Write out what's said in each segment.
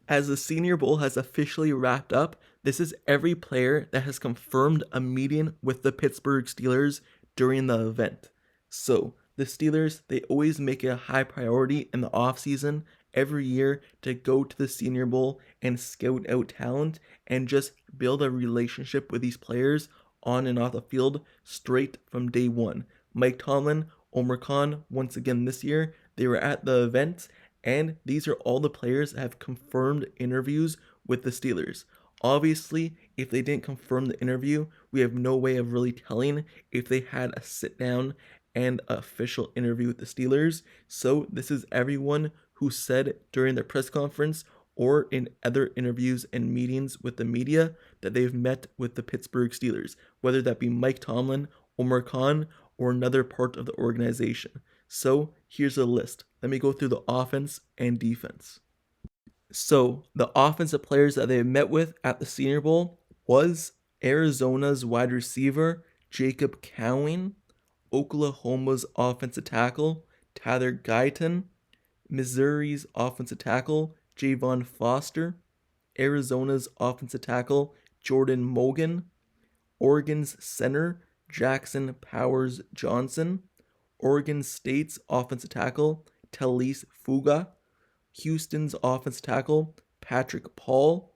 As the Senior Bowl has officially wrapped up, this is every player that has confirmed a meeting with the Pittsburgh Steelers during the event. So, the Steelers, they always make it a high priority in the offseason every year to go to the Senior Bowl and scout out talent and just build a relationship with these players on and off the field straight from day one. Mike Tomlin, Omar Khan, once again this year, they were at the event, and these are all the players that have confirmed interviews with the Steelers. Obviously, if they didn't confirm the interview, we have no way of really telling if they had a sit down and official interview with the Steelers. So this is everyone who said during their press conference or in other interviews and meetings with the media that they've met with the Pittsburgh Steelers, whether that be Mike Tomlin, Omar Khan, or another part of the organization. So here's a list. Let me go through the offense and defense. So the offensive players that they met with at the Senior Bowl was Arizona's wide receiver, Jacob Cowing, Oklahoma's offensive tackle, Tyler Guyton, Missouri's offensive tackle, Javon Foster, Arizona's offensive tackle, Jordan Mogan, Oregon's center, Jackson Powers Johnson, Oregon State's offensive tackle, Talise Fuga, Houston's offensive tackle, Patrick Paul,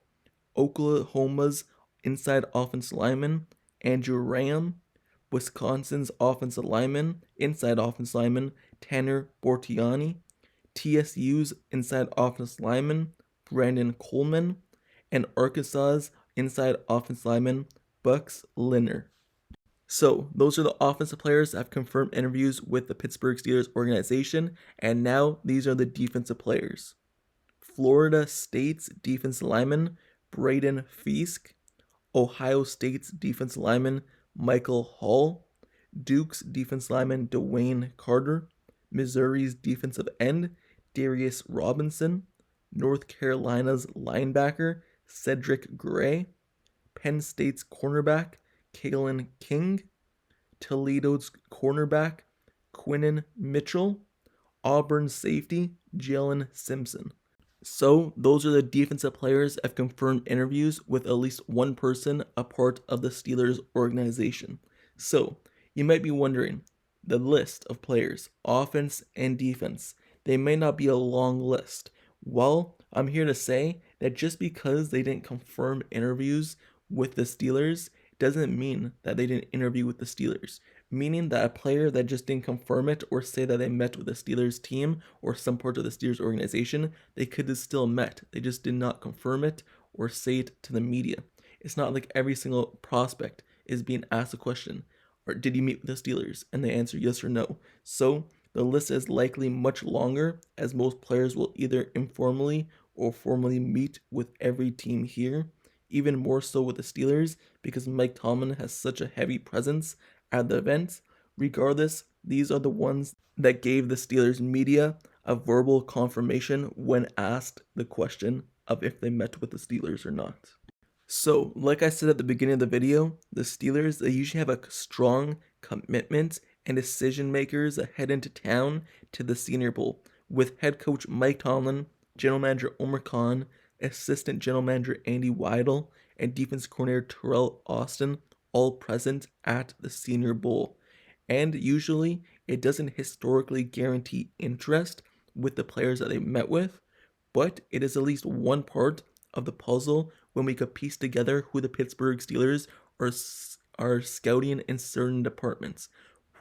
Oklahoma's inside offensive lineman, Andrew Ram, Wisconsin's offensive lineman, inside offensive lineman, Tanner Bortiani, TSU's inside offensive lineman, Brandon Coleman, and Arkansas's inside offensive lineman, Bucks Linner. So those are the offensive players that have confirmed interviews with the Pittsburgh Steelers organization, and now these are the defensive players. Florida State's defensive lineman, Braden Fisk, Ohio State's defensive lineman, Michael Hall, Duke's defensive lineman, Dwayne Carter, Missouri's defensive end, Darius Robinson, North Carolina's linebacker, Cedric Gray, Penn State's cornerback, Kalen King, Toledo's cornerback, Quinnen Mitchell, Auburn's safety, Jalen Simpson. So those are the defensive players that have confirmed interviews with at least one person a part of the Steelers organization. So you might be wondering, the list of players, offense and defense, they may not be a long list. Well, I'm here to say that just because they didn't confirm interviews with the Steelers doesn't mean that they didn't interview with the Steelers. Meaning that a player that just didn't confirm it or say that they met with the Steelers team or some part of the Steelers organization, they could have still met. They just did not confirm it or say it to the media. It's not like every single prospect is being asked a question, or did you meet with the Steelers? And they answer yes or no. So the list is likely much longer, as most players will either informally or formally meet with every team here. Even more so with the Steelers, because Mike Tomlin has such a heavy presence at the event. Regardless, these are the ones that gave the Steelers media a verbal confirmation when asked the question of if they met with the Steelers or not. So, like I said at the beginning of the video, the Steelers, they usually have a strong commitment and decision makers that head into town to the Senior Bowl, with head coach Mike Tomlin, general manager Omar Khan, assistant general manager Andy Weidl, and defense coordinator Terrell Austin all present at the Senior Bowl. And usually, it doesn't historically guarantee interest with the players that they met with, but it is at least one part of the puzzle when we could piece together who the Pittsburgh Steelers are scouting in certain departments.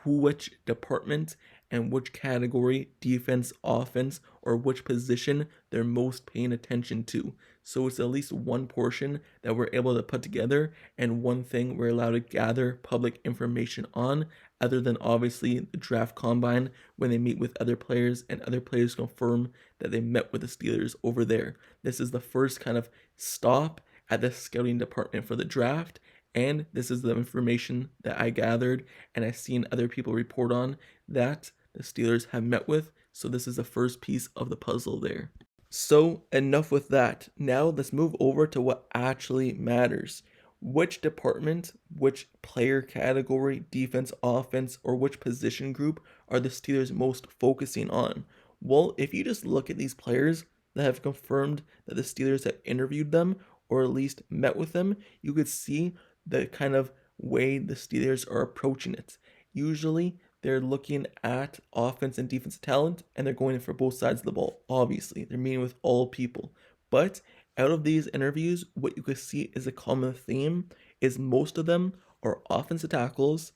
Which department and which category, defense, offense, or which position they're most paying attention to. So it's at least one portion that we're able to put together and one thing we're allowed to gather public information on, other than obviously the draft combine when they meet with other players and other players confirm that they met with the Steelers over there. This is the first kind of stop at the scouting department for the draft. And this is the information that I gathered and I've seen other people report on that the Steelers have met with. So this is the first piece of the puzzle there. So enough with that. Now let's move over to what actually matters. Which department, which player category, defense, offense, or which position group are the Steelers most focusing on? Well, if you just look at these players, that have confirmed that the Steelers have interviewed them or at least met with them, you could see the kind of way the Steelers are approaching it. Usually, they're looking at offense and defensive talent, and they're going in for both sides of the ball. Obviously, they're meeting with all people. But out of these interviews, what you could see is a common theme is most of them are offensive tackles,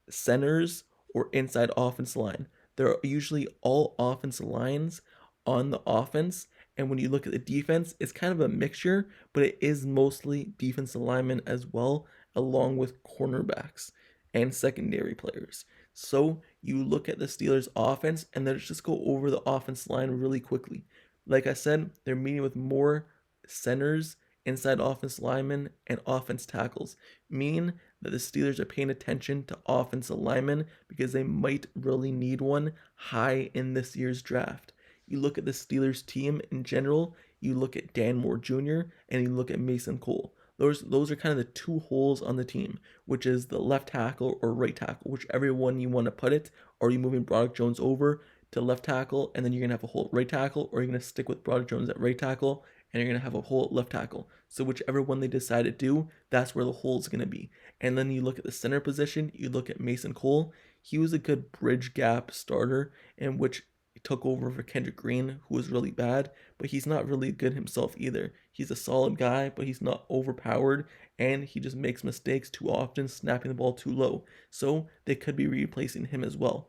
centers, or inside offense line. They're usually all offensive lines on the offense. And when you look at the defense, it's kind of a mixture, but it is mostly defensive linemen as well, along with cornerbacks and secondary players. So you look at the Steelers offense, and let's just go over the offense line really quickly. Like I said, they're meeting with more centers, inside offense linemen, and offense tackles, meaning that the Steelers are paying attention to offensive linemen because they might really need one high in this year's draft. You look at the Steelers team in general, you look at Dan Moore Jr., and you look at Mason Cole. Those are kind of the two holes on the team, which is the left tackle or right tackle, whichever one you want to put it. Are you moving Broderick Jones over to left tackle, and then you're going to have a hole at right tackle, or you're going to stick with Broderick Jones at right tackle, and you're going to have a hole at left tackle. So whichever one they decide to do, that's where the hole is going to be. And then you look at the center position, you look at Mason Cole. He was a good bridge gap starter in which he took over for Kendrick Green, who was really bad, but he's not really good himself either. He's a solid guy, but he's not overpowered, and he just makes mistakes too often, snapping the ball too low. So they could be replacing him as well.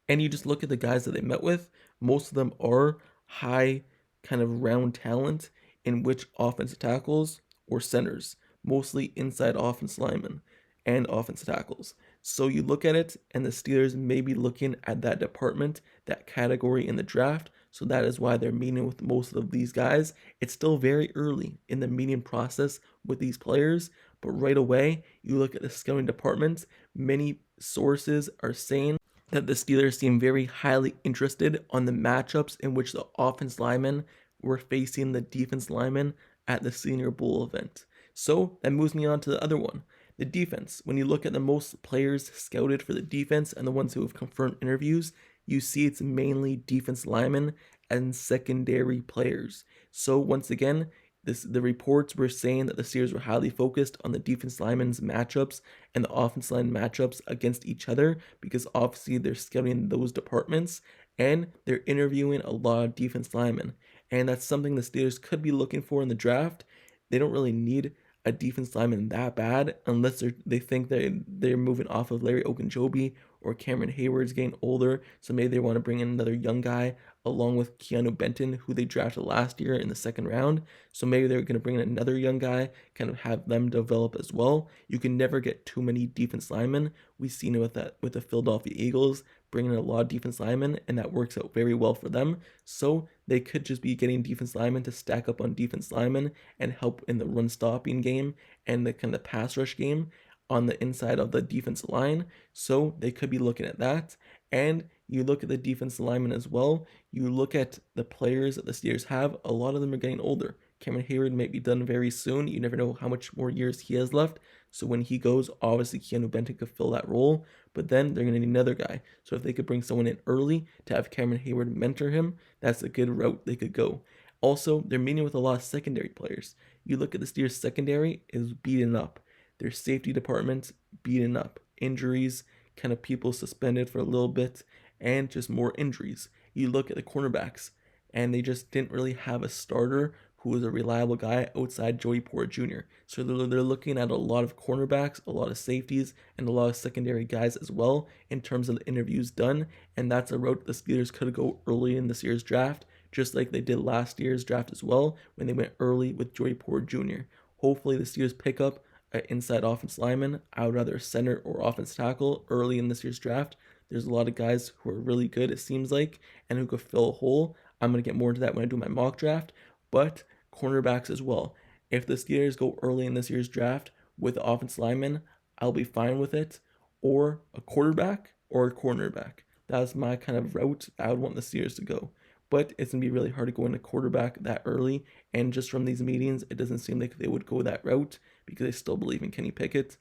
And you just look at the guys that they met with, most of them are high kind of round talent in which offensive tackles or centers, mostly inside offense linemen and offensive tackles. So you look at it, and the Steelers may be looking at that department, that category in the draft. So that is why they're meeting with most of these guys. It's still very early in the meeting process with these players, but right away, you look at the scouting department, many sources are saying that the Steelers seem very highly interested on the matchups in which the offense linemen were facing the defense linemen at the Senior Bowl event. So that moves me on to the other one, the defense. When you look at the most players scouted for the defense and the ones who have confirmed interviews, you see it's mainly defense linemen and secondary players. So once again, the reports were saying that the Steelers were highly focused on the defense linemen's matchups and the offense line matchups against each other because obviously they're scouting those departments and they're interviewing a lot of defense linemen. And that's something the Steelers could be looking for in the draft. They don't really need a defense lineman that bad unless they think they're moving off of Larry Ogunjobi or Cameron Heyward's getting older. So maybe they want to bring in another young guy along with Keanu Benton, who they drafted last year in the second round. So maybe they're going to bring in another young guy, kind of have them develop as well. You can never get too many defense linemen. We've seen it with the Philadelphia Eagles, bringing in a lot of defense linemen, and that works out very well for them. So they could just be getting defense linemen to stack up on defense linemen and help in the run stopping game and the kind of pass rush game on the inside of the defensive line. So they could be looking at that. And you look at the defensive linemen as well. You look at the players that the Steelers have. A lot of them are getting older. Cameron Heyward may be done very soon. You never know how much more years he has left. So when he goes, obviously Keanu Benton could fill that role. But then they're going to need another guy. So if they could bring someone in early to have Cameron Heyward mentor him, that's a good route they could go. Also, they're meeting with a lot of secondary players. You look at the Steelers secondary is beaten up. Their safety department beaten up. Injuries, kind of people suspended for a little bit, and just more injuries. You look at the cornerbacks, and they just didn't really have a starter who was a reliable guy outside Joey Porter Jr. So they're looking at a lot of cornerbacks, a lot of safeties, and a lot of secondary guys as well in terms of the interviews done. And that's a route the Steelers could go early in this year's draft, just like they did last year's draft as well when they went early with Joey Porter Jr. Hopefully the Steelers pick up an inside offense lineman, I would rather center or offense tackle early in this year's draft. There's a lot of guys who are really good, it seems like, and who could fill a hole. I'm going to get more into that when I do my mock draft, but cornerbacks as well. If the Steelers go early in this year's draft with the offense lineman, I'll be fine with it, or a quarterback or a cornerback. That's my kind of route I would want the Steelers to go. But it's going to be really hard to go into quarterback that early. And just from these meetings, it doesn't seem like they would go that route because they still believe in Kenny Pickett.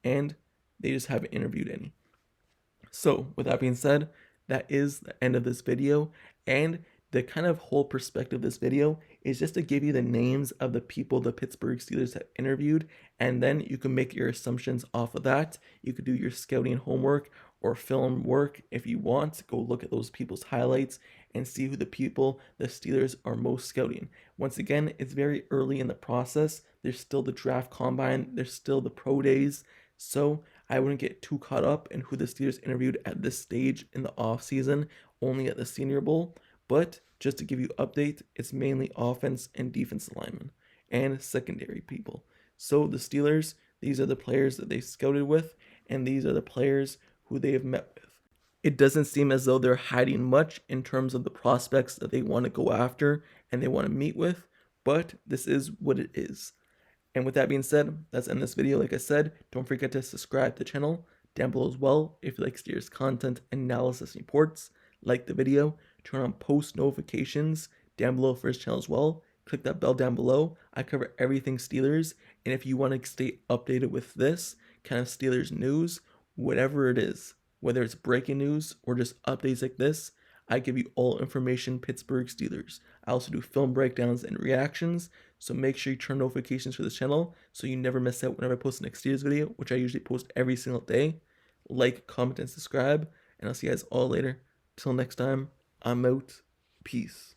And they just haven't interviewed any. So with that being said, that is the end of this video. And The kind of whole perspective of this video is just to give you the names of the people the Pittsburgh Steelers have interviewed, and then you can make your assumptions off of that. You could do your scouting homework or film work if you want. Go look at those people's highlights and see who the people the Steelers are most scouting. Once again, it's very early in the process. There's still the draft combine, there's still the pro days, so I wouldn't get too caught up in who the Steelers interviewed at this stage in the offseason, only at the Senior Bowl. But just to give you update, it's mainly offense and defense linemen and secondary people. So the Steelers, these are the players that they scouted with, and these are the players who they have met with. It doesn't seem as though they're hiding much in terms of the prospects that they want to go after and they want to meet with, but this is what it is. And with that being said, that's the end of this video. Like I said, don't forget to subscribe to the channel down below as well if you like Steelers content, analysis, and reports. Like the video, turn on post notifications down below for his channel as well. Click that bell down below. I cover everything Steelers, and if you want to stay updated with this kind of Steelers news, whatever it is, whether it's breaking news or just updates like this, I give you all information Pittsburgh Steelers. I also do film breakdowns and reactions, so make sure you turn notifications for this channel so you never miss out whenever I post the next Steelers video, which I usually post every single day. Like, comment, and subscribe, and I'll see you guys all later. Till next time, I'm out. Peace.